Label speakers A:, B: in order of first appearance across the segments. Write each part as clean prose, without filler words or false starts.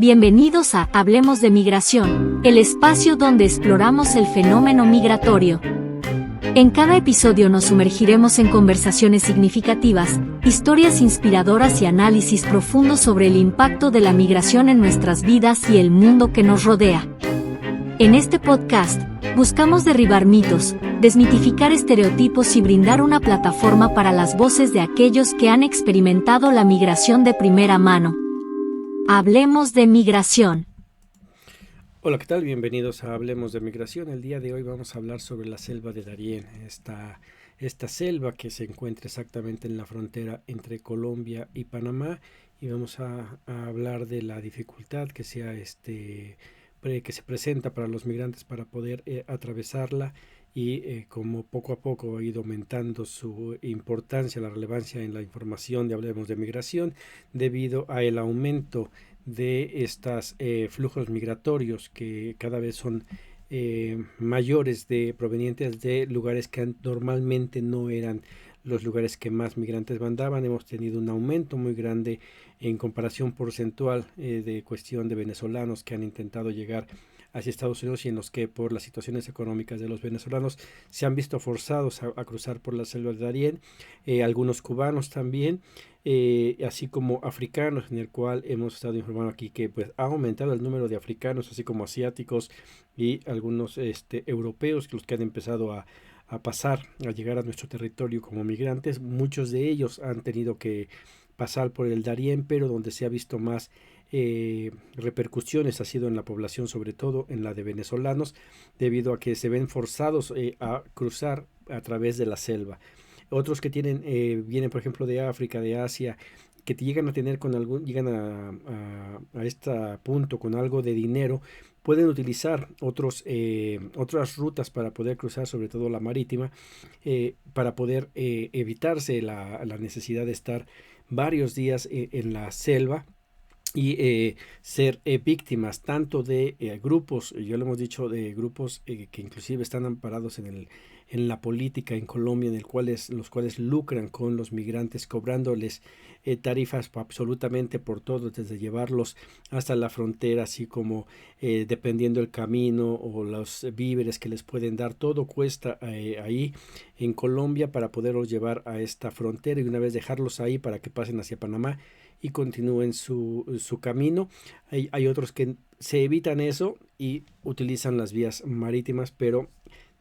A: Bienvenidos a Hablemos de Migración, el espacio donde exploramos el fenómeno migratorio. En cada episodio nos sumergiremos en conversaciones significativas, historias inspiradoras y análisis profundos sobre el impacto de la migración en nuestras vidas y el mundo que nos rodea. En este podcast, buscamos derribar mitos, desmitificar estereotipos y brindar una plataforma para las voces de aquellos que han experimentado la migración de primera mano. Hablemos de migración.
B: Hola, ¿qué tal? Bienvenidos a Hablemos de Migración. El día de hoy vamos a hablar sobre la selva de Darién, esta selva que se encuentra exactamente en la frontera entre Colombia y Panamá, y vamos a hablar de la dificultad que se presenta para los migrantes para poder atravesarla y como poco a poco ha ido aumentando su importancia, la relevancia en la información de Hablemos de Migración debido a el aumento de estos flujos migratorios que cada vez son mayores, provenientes de lugares que normalmente no eran los lugares que más migrantes mandaban. Hemos tenido un aumento muy grande en comparación porcentual de cuestión de venezolanos que han intentado llegar hacia Estados Unidos y en los que por las situaciones económicas de los venezolanos se han visto forzados a cruzar por la selva de Darién, algunos cubanos también, así como africanos, en el cual hemos estado informando aquí que pues ha aumentado el número de africanos, así como asiáticos y algunos europeos, los que han empezado a pasar, a llegar a nuestro territorio como migrantes. Muchos de ellos han tenido que pasar por el Darién, pero donde se ha visto más repercusiones ha sido en la población, sobre todo en la de venezolanos, debido a que se ven forzados a cruzar a través de la selva. Otros que vienen por ejemplo de África, de Asia, que llegan a este punto con algo de dinero, pueden utilizar otras rutas para poder cruzar, sobre todo la marítima, para poder evitarse la necesidad de estar varios días en la selva y ser víctimas tanto de grupos, ya lo hemos dicho, de grupos que inclusive están amparados en la política en Colombia, los cuales lucran con los migrantes, cobrándoles tarifas absolutamente por todo, desde llevarlos hasta la frontera, así como dependiendo el camino o los víveres que les pueden dar. Todo cuesta ahí en Colombia para poderlos llevar a esta frontera y una vez dejarlos ahí para que pasen hacia Panamá y continúen su camino. Hay otros que se evitan eso y utilizan las vías marítimas, pero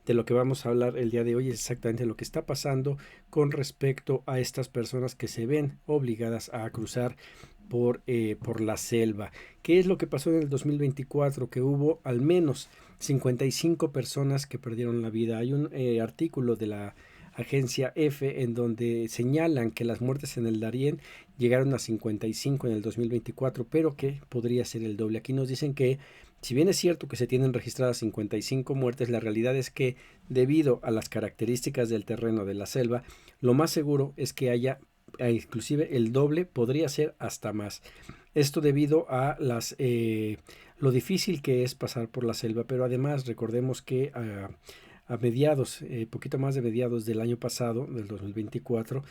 B: de lo que vamos a hablar el día de hoy es exactamente lo que está pasando con respecto a estas personas que se ven obligadas a cruzar por la selva. ¿Qué es lo que pasó en el 2024? Que hubo al menos 55 personas que perdieron la vida. Hay un artículo de la agencia EFE en donde señalan que las muertes en el Darién llegaron a 55 en el 2024, pero que podría ser el doble. Aquí nos dicen que si bien es cierto que se tienen registradas 55 muertes, la realidad es que debido a las características del terreno de la selva, lo más seguro es que haya inclusive el doble, podría ser hasta más. Esto debido a lo difícil que es pasar por la selva, pero además recordemos que a mediados, poquito más de mediados del año pasado, del 2024,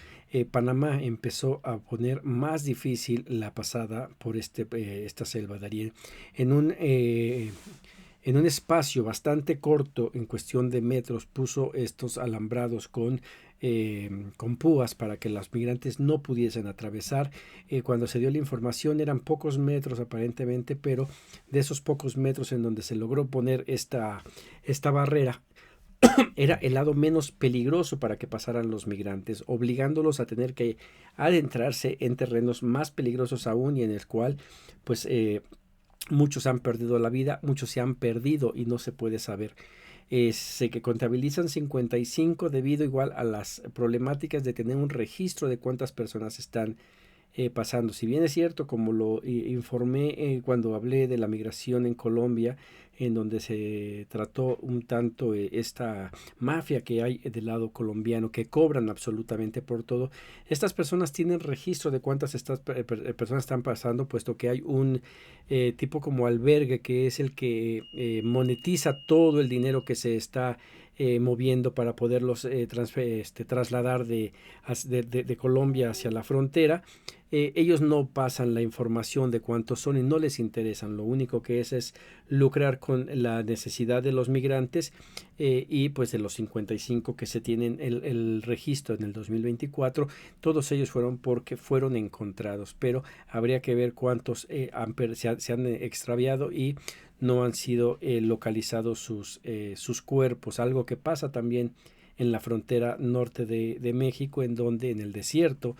B: Panamá empezó a poner más difícil la pasada por esta selva de Darién. En un espacio bastante corto, en cuestión de metros, puso estos alambrados con púas para que los migrantes no pudiesen atravesar. Cuando se dio la información eran pocos metros aparentemente, pero de esos pocos metros en donde se logró poner esta barrera, era el lado menos peligroso para que pasaran los migrantes, obligándolos a tener que adentrarse en terrenos más peligrosos aún y en el cual pues muchos han perdido la vida, muchos se han perdido y no se puede saber. Sé que contabilizan 55 debido igual a las problemáticas de tener un registro de cuántas personas están pasando. Si bien es cierto, como lo informé cuando hablé de la migración en Colombia, en donde se trató un tanto esta mafia que hay del lado colombiano, que cobran absolutamente por todo, estas personas tienen registro de cuántas personas están pasando, puesto que hay un tipo como albergue que es el que monetiza todo el dinero que se está moviendo para poderlos trasladar de Colombia hacia la frontera. ellos no pasan la información de cuántos son y no les interesan. Lo único que es lucrar con la necesidad de los migrantes y pues de los 55 que se tienen el registro en el 2024. Todos ellos fueron porque fueron encontrados, pero habría que ver cuántos se han extraviado y no han sido localizados sus cuerpos. Algo que pasa también en la frontera norte de México, en donde en el desierto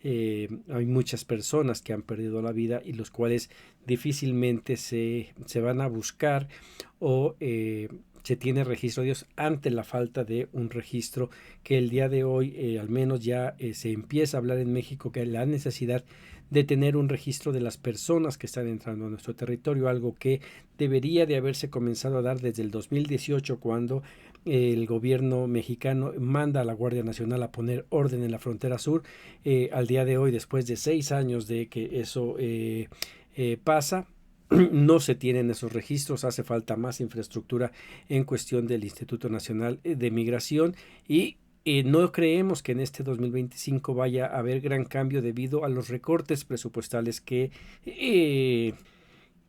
B: hay muchas personas que han perdido la vida y los cuales difícilmente se van a buscar o se tiene registro de ellos ante la falta de un registro que el día de hoy al menos ya se empieza a hablar en México, que hay la necesidad de tener un registro de las personas que están entrando a nuestro territorio, algo que debería de haberse comenzado a dar desde el 2018, cuando el gobierno mexicano manda a la Guardia Nacional a poner orden en la frontera sur. Al día de hoy, después de 6 años de que eso pasa, no se tienen esos registros. Hace falta más infraestructura en cuestión del Instituto Nacional de Migración y no creemos que en este 2025 vaya a haber gran cambio debido a los recortes presupuestales que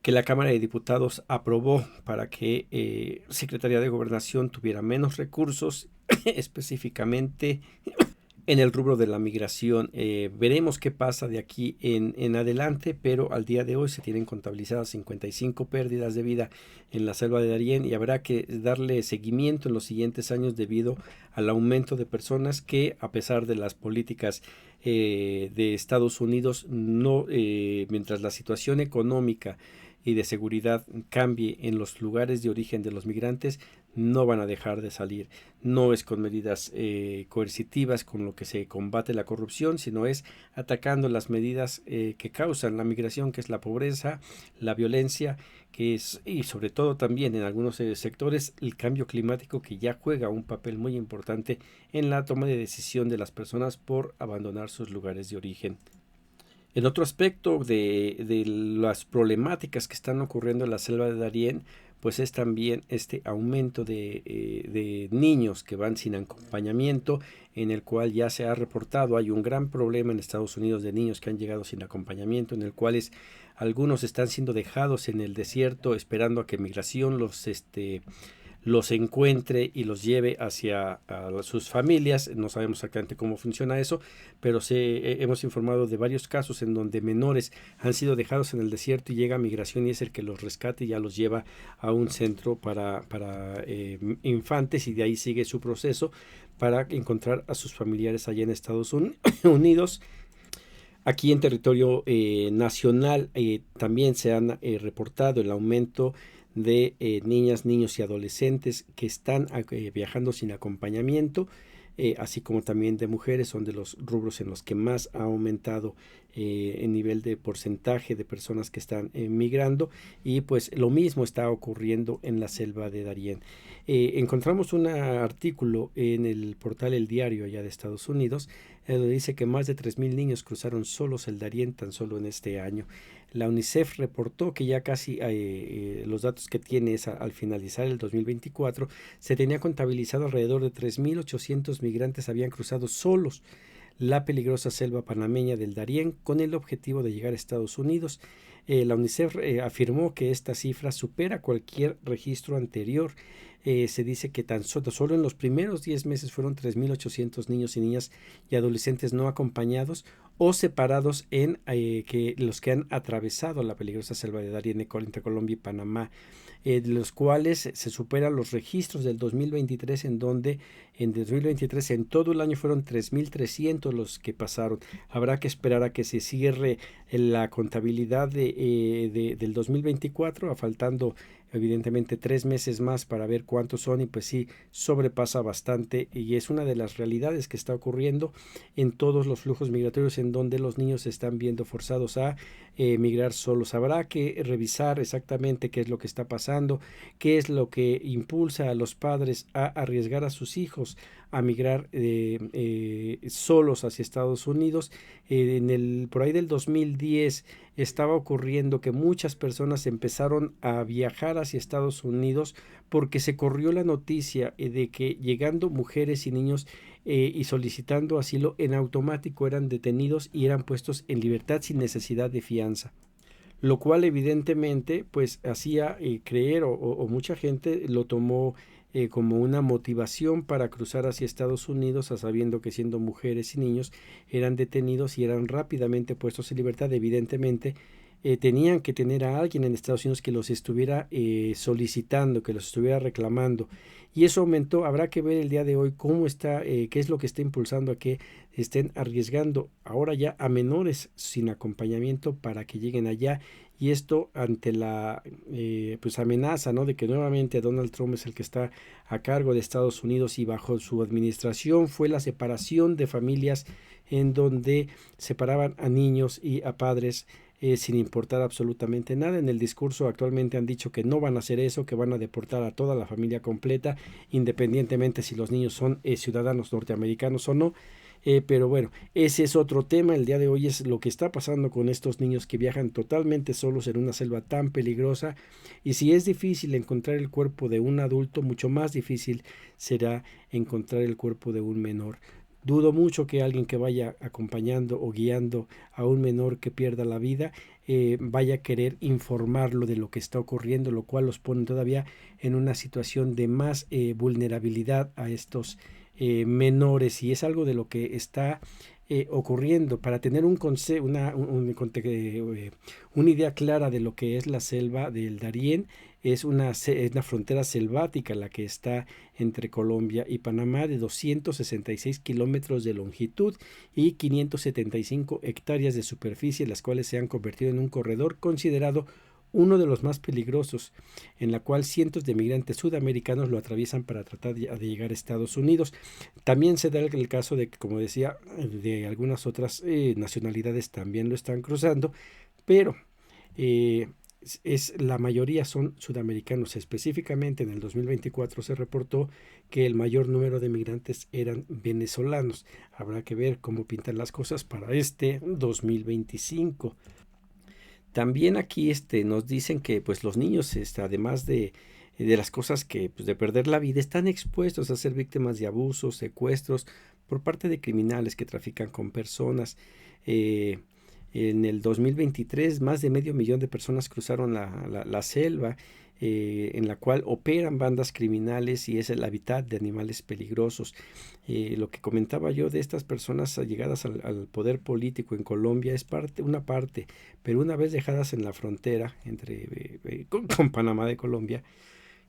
B: la Cámara de Diputados aprobó para que Secretaría de Gobernación tuviera menos recursos, específicamente en el rubro de la migración. Veremos qué pasa de aquí en adelante, pero al día de hoy se tienen contabilizadas 55 pérdidas de vida en la selva de Darién y habrá que darle seguimiento en los siguientes años debido al aumento de personas que, a pesar de las políticas de Estados Unidos, mientras la situación económica y de seguridad cambie en los lugares de origen de los migrantes, no van a dejar de salir. No es con medidas coercitivas con lo que se combate la corrupción, sino es atacando las medidas que causan la migración, que es la pobreza, la violencia, y sobre todo también en algunos sectores el cambio climático, que ya juega un papel muy importante en la toma de decisión de las personas por abandonar sus lugares de origen. En otro aspecto de las problemáticas que están ocurriendo en la selva de Darién, pues es también este aumento de niños que van sin acompañamiento, en el cual ya se ha reportado. Hay un gran problema en Estados Unidos de niños que han llegado sin acompañamiento, en el cual algunos están siendo dejados en el desierto esperando a que migración los encuentre y los lleve hacia sus familias. No sabemos exactamente cómo funciona eso, pero hemos informado de varios casos en donde menores han sido dejados en el desierto y llega migración y es el que los rescata y ya los lleva a un centro para infantes, y de ahí sigue su proceso para encontrar a sus familiares allá en Estados Unidos. Aquí en territorio nacional también se han reportado el aumento de niñas, niños y adolescentes que están viajando sin acompañamiento, así como también de mujeres. Son de los rubros en los que más ha aumentado el nivel de porcentaje de personas que están migrando, y pues lo mismo está ocurriendo en la selva de Darién. Encontramos un artículo en el portal El Diario allá de Estados Unidos, donde dice que más de 3,000 niños cruzaron solos el Darién tan solo en este año. La UNICEF reportó que ya casi los datos que tiene es al finalizar el 2024, se tenía contabilizado alrededor de 3,800 migrantes habían cruzado solos la peligrosa selva panameña del Darién con el objetivo de llegar a Estados Unidos. La UNICEF afirmó que esta cifra supera cualquier registro anterior. Se dice que tan solo en los primeros 10 meses fueron 3,800 niños y niñas y adolescentes no acompañados o separados los que han atravesado la peligrosa selva de Darién entre Colombia y Panamá, de los cuales se superan los registros del 2023, en donde en 2023 en todo el año fueron 3,300 los que pasaron. Habrá que esperar a que se cierre la contabilidad del 2024, faltando evidentemente 3 meses más para ver cuántos son, y pues sí, sobrepasa bastante, y es una de las realidades que está ocurriendo en todos los flujos migratorios, en donde los niños se están viendo forzados a migrar solos. Habrá que revisar exactamente qué es lo que está pasando, qué es lo que impulsa a los padres a arriesgar a sus hijos a migrar solos hacia Estados Unidos. Por ahí del 2010 estaba ocurriendo que muchas personas empezaron a viajar hacia Estados Unidos porque se corrió la noticia de que llegando mujeres y niños y solicitando asilo, en automático eran detenidos y eran puestos en libertad sin necesidad de fianza, lo cual evidentemente pues hacía creer o mucha gente lo tomó como una motivación para cruzar hacia Estados Unidos, a sabiendo que siendo mujeres y niños eran detenidos y eran rápidamente puestos en libertad. Evidentemente tenían que tener a alguien en Estados Unidos que los estuviera solicitando, que los estuviera reclamando, y eso aumentó. Habrá que ver el día de hoy cómo está, qué es lo que está impulsando a que estén arriesgando ahora ya a menores sin acompañamiento para que lleguen allá, y esto ante la pues amenaza, ¿no?, de que nuevamente Donald Trump es el que está a cargo de Estados Unidos, y bajo su administración fue la separación de familias en donde separaban a niños y a padres sin importar absolutamente nada. En el discurso actualmente han dicho que no van a hacer eso, que van a deportar a toda la familia completa, independientemente si los niños son ciudadanos norteamericanos o no. Pero bueno, ese es otro tema. El día de hoy es lo que está pasando con estos niños que viajan totalmente solos en una selva tan peligrosa, y si es difícil encontrar el cuerpo de un adulto, mucho más difícil será encontrar el cuerpo de un menor. Dudo mucho que alguien que vaya acompañando o guiando a un menor que pierda la vida vaya a querer informarlo de lo que está ocurriendo, lo cual los pone todavía en una situación de más vulnerabilidad a estos menores, y es algo de lo que está ocurriendo. Para tener una idea clara de lo que es la selva del Darién, es una frontera selvática la que está entre Colombia y Panamá, de 266 kilómetros de longitud y 575 hectáreas de superficie, las cuales se han convertido en un corredor considerado uno de los más peligrosos, en la cual cientos de migrantes sudamericanos lo atraviesan para tratar de llegar a Estados Unidos. También se da el caso de que, como decía, de algunas otras nacionalidades también lo están cruzando, pero la mayoría son sudamericanos. Específicamente en el 2024 se reportó que el mayor número de migrantes eran venezolanos. Habrá que ver cómo pintan las cosas para este 2025. También aquí nos dicen que pues los niños, además de las cosas que pues, de perder la vida, están expuestos a ser víctimas de abusos, secuestros por parte de criminales que trafican con personas. En el 2023 más de 500,000 de personas cruzaron la selva, en la cual operan bandas criminales y es el hábitat de animales peligrosos. Lo que comentaba yo de estas personas allegadas al poder político en Colombia es una parte, pero una vez dejadas en la frontera con Panamá de Colombia,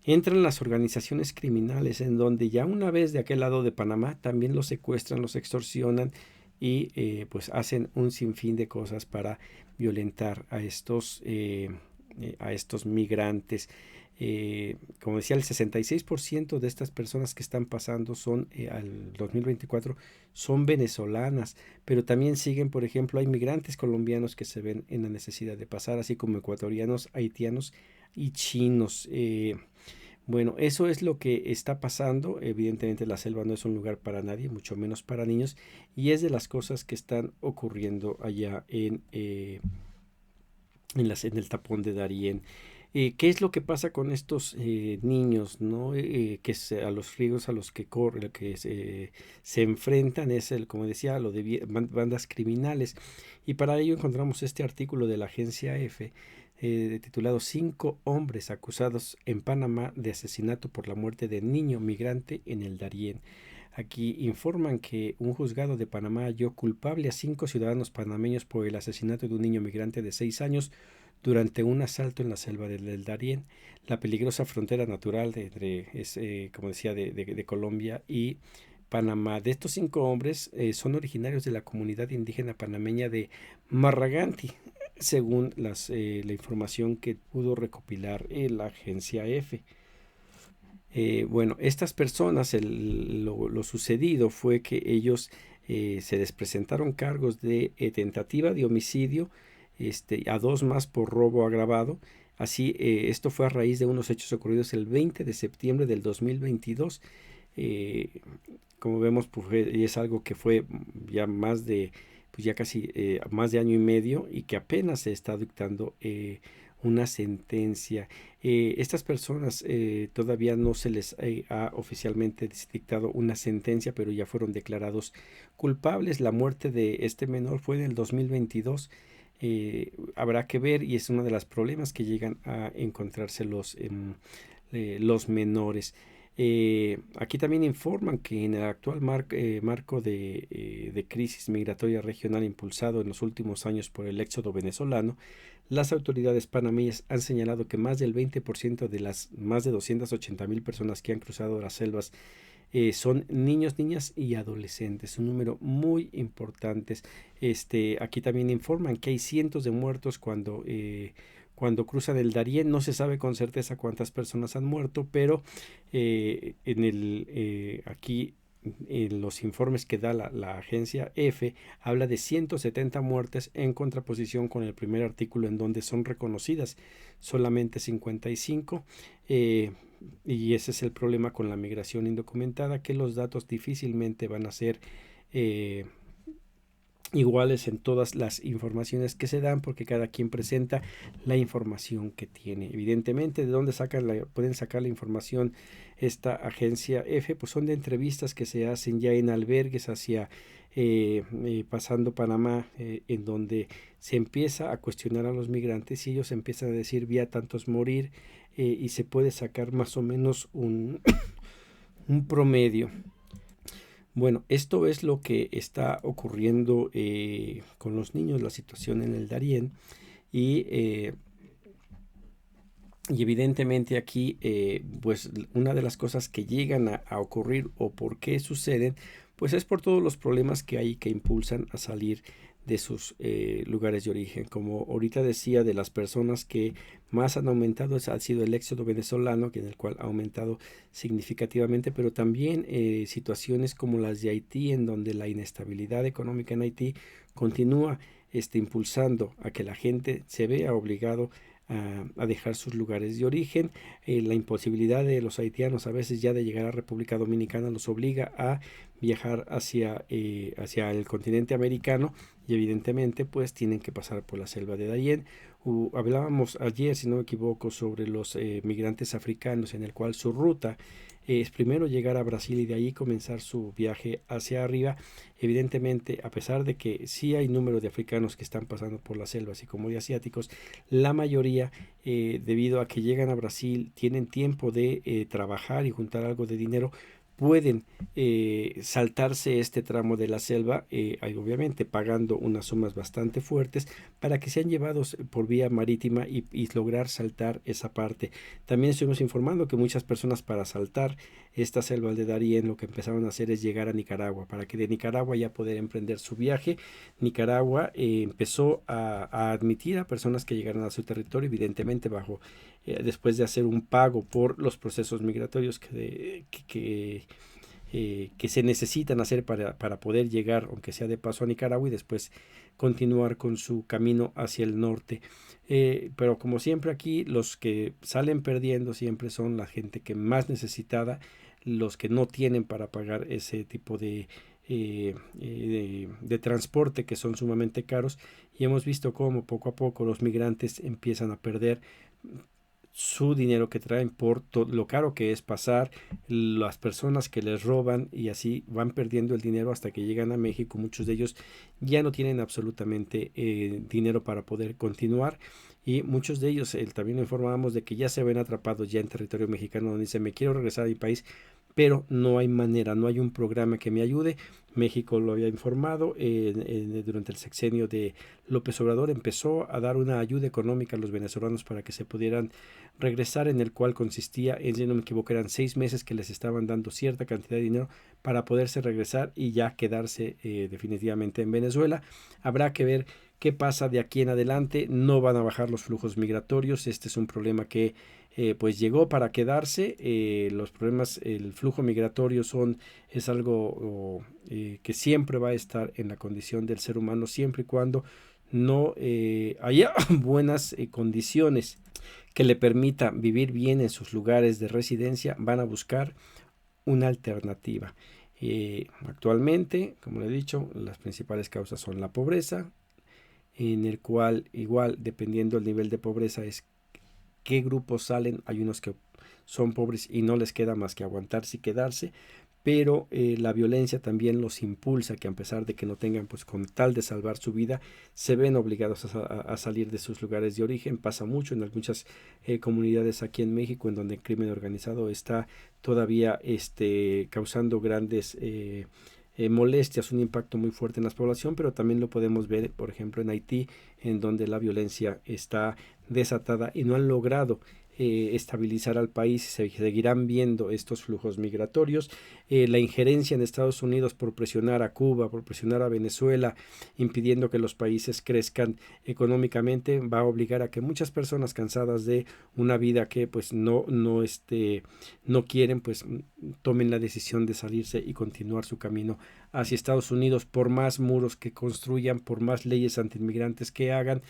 B: entran las organizaciones criminales, en donde ya una vez de aquel lado de Panamá también los secuestran, los extorsionan y pues hacen un sinfín de cosas para violentar a estos migrantes. Como decía, el 66% de estas personas que están pasando al 2024 son venezolanas, pero también siguen, por ejemplo, hay migrantes colombianos que se ven en la necesidad de pasar, así como ecuatorianos, haitianos y chinos. Bueno, eso es lo que está pasando. Evidentemente la selva no es un lugar para nadie, mucho menos para niños, y es de las cosas que están ocurriendo allá en el tapón de Darién. ¿Qué es lo que pasa con estos niños, ¿no? A los riesgos a los que se enfrentan es, como decía, lo de bandas criminales, y para ello encontramos este artículo de la agencia EFE titulado 5 hombres acusados en Panamá de asesinato por la muerte de niño migrante en el Darién. Aquí informan que un juzgado de Panamá halló culpable a 5 ciudadanos panameños por el asesinato de un niño migrante de 6 años durante un asalto en la selva del Darién, la peligrosa frontera natural como decía, de Colombia y Panamá. De estos 5 hombres son originarios de la comunidad indígena panameña de Marraganti, según la información que pudo recopilar la agencia EFE. Bueno, estas personas, lo sucedido fue que ellos se les presentaron cargos de tentativa de homicidio, a 2 más por robo agravado. Así, esto fue a raíz de unos hechos ocurridos el 20 de septiembre del 2022. como vemos, pues, es algo que fue ya más de, pues ya casi más de año y medio, y que apenas se está dictando una sentencia. Estas personas todavía no se les ha oficialmente dictado una sentencia, pero ya fueron declarados culpables. La muerte de este menor fue en el 2022. Habrá que ver, y es uno de los problemas que llegan a encontrarse los menores. Aquí también informan que en el actual marco de crisis migratoria regional impulsado en los últimos años por el éxodo venezolano, las autoridades panameñas han señalado que más del 20% de las más de 280,000 personas que han cruzado las selvas son niños, niñas y adolescentes, un número muy importante. Aquí también informan que hay cientos de muertos cuando cruzan el Darién. No se sabe con certeza cuántas personas han muerto, pero aquí en los informes que da la agencia EFE habla de 170 muertes, en contraposición con el primer artículo, en donde son reconocidas solamente 55. Y ese es el problema con la migración indocumentada, que los datos difícilmente van a ser iguales en todas las informaciones que se dan, porque cada quien presenta la información que tiene. Evidentemente, ¿de dónde pueden sacar la información esta agencia EFE? Pues son de entrevistas que se hacen ya en albergues hacia pasando Panamá, en donde se empieza a cuestionar a los migrantes y ellos empiezan a decir: vi a tantos morir, y se puede sacar más o menos un promedio. Bueno, esto es lo que está ocurriendo con los niños, la situación en el Darién, y evidentemente aquí, pues una de las cosas que llegan a ocurrir, o por qué suceden, pues es por todos los problemas que hay que impulsan a salir de sus lugares de origen. Como ahorita decía, de las personas que más han aumentado ha sido el éxodo venezolano, en el cual ha aumentado significativamente, pero también situaciones como las de Haití, en donde la inestabilidad económica en Haití continúa impulsando a que la gente se vea obligado a dejar sus lugares de origen. La imposibilidad de los haitianos a veces ya de llegar a República Dominicana los obliga a viajar hacia el continente americano, y evidentemente pues tienen que pasar por la selva de Darién. Hablábamos ayer, si no me equivoco, sobre los migrantes africanos, en el cual su ruta es primero llegar a Brasil y de ahí comenzar su viaje hacia arriba. Evidentemente, a pesar de que sí hay número de africanos que están pasando por la selva, así como de asiáticos, la mayoría, debido a que llegan a Brasil, tienen tiempo de trabajar y juntar algo de dinero, pueden saltarse este tramo de la selva, obviamente pagando unas sumas bastante fuertes, para que sean llevados por vía marítima y lograr saltar esa parte. También estuvimos informando que muchas personas, para saltar esta selva de Darién, lo que empezaron a hacer es llegar a Nicaragua, para que de Nicaragua ya poder emprender su viaje. Nicaragua empezó a admitir a personas que llegaran a su territorio, evidentemente después de hacer un pago por los procesos migratorios que se necesitan hacer para poder llegar, aunque sea de paso, a Nicaragua, y después continuar con su camino hacia el norte. Pero como siempre, aquí los que salen perdiendo siempre son la gente que más necesitada, los que no tienen para pagar ese tipo de transporte, que son sumamente caros, y hemos visto cómo poco a poco los migrantes empiezan a perder su dinero que traen por lo caro que es pasar, las personas que les roban, y así van perdiendo el dinero hasta que llegan a México. Muchos de ellos ya no tienen absolutamente dinero para poder continuar, y muchos de ellos también informábamos de que ya se ven atrapados ya en territorio mexicano, donde dicen: me quiero regresar a mi país, pero no hay manera, no hay un programa que me ayude. México lo había informado durante el sexenio de López Obrador, empezó a dar una ayuda económica a los venezolanos para que se pudieran regresar, en el cual consistía si no me equivoco, eran 6 meses que les estaban dando cierta cantidad de dinero para poderse regresar y ya quedarse definitivamente en Venezuela. Habrá que ver qué pasa de aquí en adelante. No van a bajar los flujos migratorios. Este es un problema que pues llegó para quedarse. Los problemas, el flujo migratorio es algo que siempre va a estar en la condición del ser humano, siempre y cuando no haya buenas condiciones que le permitan vivir bien en sus lugares de residencia. Van a buscar una alternativa. Actualmente, como le he dicho, las principales causas son la pobreza, en el cual igual dependiendo del nivel de pobreza es qué grupos salen. Hay unos que son pobres y no les queda más que aguantarse y quedarse, pero la violencia también los impulsa que a pesar de que no tengan, pues con tal de salvar su vida, se ven obligados a salir de sus lugares de origen. Pasa mucho en muchas comunidades aquí en México en donde el crimen organizado está todavía causando grandes molestias, un impacto muy fuerte en la población, pero también lo podemos ver, por ejemplo, en Haití, en donde la violencia está desatada y no han logrado estabilizar al país. Se seguirán viendo estos flujos migratorios. La injerencia en Estados Unidos por presionar a Cuba, por presionar a Venezuela, impidiendo que los países crezcan económicamente, va a obligar a que muchas personas cansadas de una vida que pues no quieren, pues tomen la decisión de salirse y continuar su camino hacia Estados Unidos. Por más muros que construyan, por más leyes antiinmigrantes que hagan,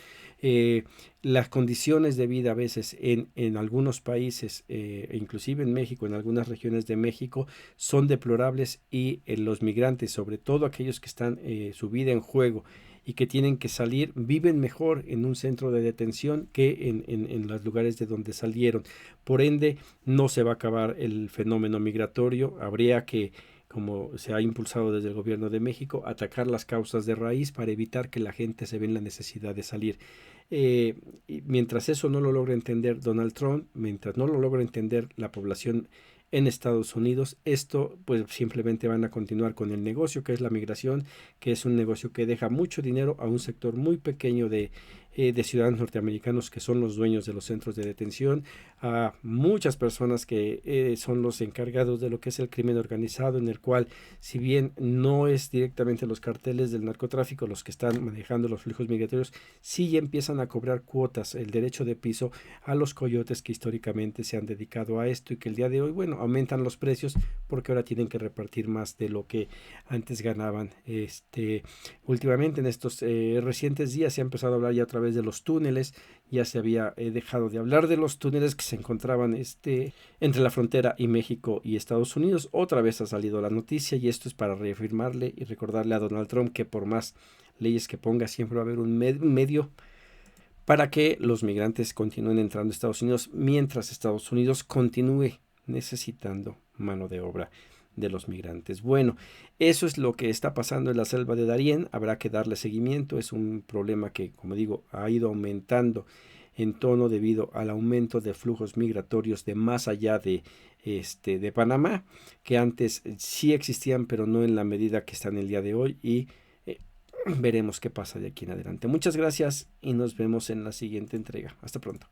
B: las condiciones de vida a veces en algunos países, inclusive en México, en algunas regiones de México, son deplorables, y los migrantes, sobre todo aquellos que están su vida en juego y que tienen que salir, viven mejor en un centro de detención que en los lugares de donde salieron. Por ende, no se va a acabar el fenómeno migratorio. Habría que, como se ha impulsado desde el gobierno de México, atacar las causas de raíz para evitar que la gente se vea en la necesidad de salir. Y mientras eso no lo logra entender Donald Trump, mientras no lo logra entender la población en Estados Unidos, esto pues simplemente van a continuar con el negocio que es la migración, que es un negocio que deja mucho dinero a un sector muy pequeño de ciudadanos norteamericanos que son los dueños de los centros de detención, a muchas personas que son los encargados de lo que es el crimen organizado, en el cual, si bien no es directamente los carteles del narcotráfico los que están manejando los flujos migratorios, sí ya empiezan a cobrar cuotas, el derecho de piso a los coyotes que históricamente se han dedicado a esto y que el día de hoy, bueno, aumentan los precios porque ahora tienen que repartir más de lo que antes ganaban. Últimamente en estos recientes días se ha empezado a hablar ya otra vez de los túneles. Ya se había dejado de hablar de los túneles que se encontraban entre la frontera y México y Estados Unidos. Otra vez ha salido la noticia, y esto es para reafirmarle y recordarle a Donald Trump que por más leyes que ponga, siempre va a haber un medio para que los migrantes continúen entrando a Estados Unidos, mientras Estados Unidos continúe necesitando mano de obra de los migrantes. Bueno, eso es lo que está pasando en la selva de Darién. Habrá que darle seguimiento. Es un problema que, como digo, ha ido aumentando en tono debido al aumento de flujos migratorios de más allá de Panamá, que antes sí existían, pero no en la medida que están el día de hoy, y veremos qué pasa de aquí en adelante. Muchas gracias y nos vemos en la siguiente entrega. Hasta pronto.